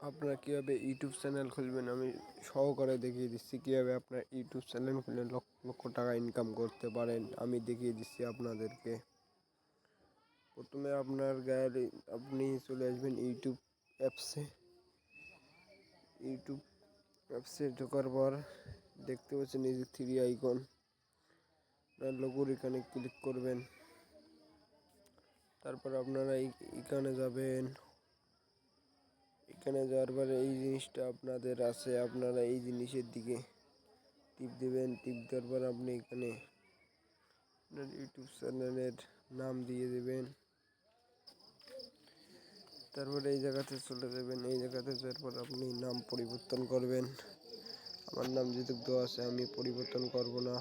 আপনারা কীভাবে YouTube channel খুলবেন আমি সহকারে দেখিয়ে দিচ্ছি। কীভাবে আপনার ইউটিউব চ্যানেল খুলে লক্ষ লক্ষ টাকা ইনকাম করতে পারেন আমি দেখিয়ে দিচ্ছি আপনাদেরকে। প্রথমে আপনার গ্যালারি আপনি চলে আসবেন ইউটিউব অ্যাপসে ঢোকার পর দেখতে পাচ্ছেন এই যে 3 আইকন, লোগোর এখানে ক্লিক করবেন। তারপর আপনারা এখানে যাবেন। এখানে যাওয়ার পরে এই জিনিসটা আপনাদের আছে, আপনারা এই জিনিসের দিকে টিপ দেবেন। টিপ দেওয়ার পর আপনি এখানে আপনার ইউটিউব চ্যানেলের নাম দিয়ে দেবেন। তারপরে এই জায়গাতে চলে যাবেন। এই জায়গাতে যাওয়ার পর আপনি নাম পরিবর্তন করবেন। আমার নাম যেহেতু দেওয়া আছে আমি পরিবর্তন করব না।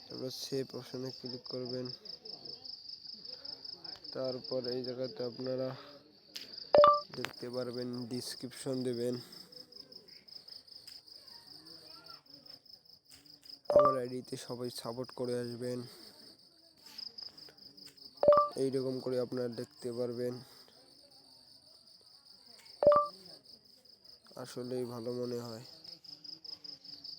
তারপর সেভ অপশনে ক্লিক করবেন। তারপর এই জায়গাতে আপনারা দেখতে পারবেন ডিসক্রিপশন দেবেন। আমার আইডিতে সবাই সাপোর্ট করে আসবেন, এইরকম করে আপনারা দেখতে পারবেন। আসলেই ভালো মনে হয়।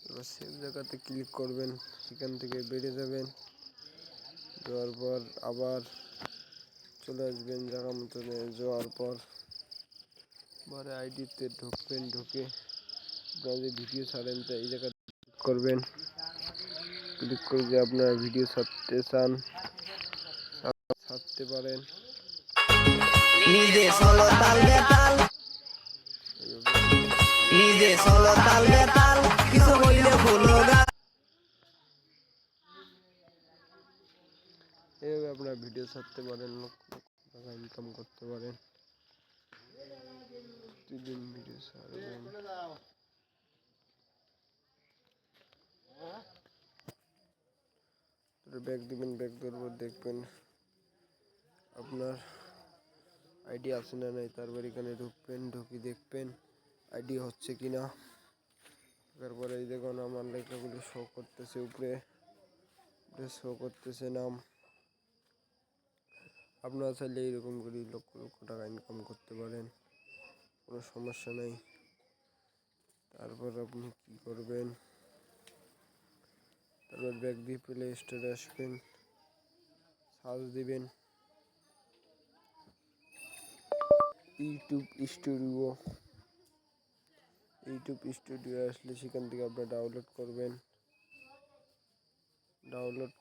এবার সেভ জায়গাতে ক্লিক করবেন, সেখান থেকে বেরিয়ে যাবেন। যাওয়ার পর আবার চলে আসবেন জায়গা মতো। যাওয়ার পর পরে আইডিতে ঢুকবেন। ঢুকে আপনারা যে ভিডিও ছাড়েন তা এই জায়গায় ক্লিক করবেন। ক্লিক করে যে আপনারা ভিডিও ছাড়তে চান ছাড়তে পারেন। নিজে সলো তাল বেতাল, নিজে সলো তাল বেতাল, কিছু হইলে ভুলো গা। এইভাবে আপনারা ভিডিও ছাড়তে পারেন, লক্ষ লক্ষ টাকা ইনকাম করতে পারেন। প্রতিদিন ভিডিও ছাড়বেন। ব্যাক দিবেন। ব্যাক দেওয়ার পর দেখবেন আপনার আইডি আছে না নাই। তারপর এখানে ঢুকবেন। ঢুকে দেখবেন আইডি হচ্ছে কিনা। তারপরে এই দেখুন আমার লেখাগুলো শো করতেছে, উপরে শো করতেছে নাম। আপনারা চাইলে এইরকম করে লক্ষ লক্ষ টাকা ইনকাম করতে পারেন, কোনো সমস্যা নেই। তারপর আপনি কি করবেন, তারপর ব্যাক দিয়ে প্লে স্টোরে আসবেন, সার্চ দিবেন ইউটিউব স্টুডিও। আসলে সেখান থেকে আপনারা ডাউনলোড করবেন। ডাউনলোড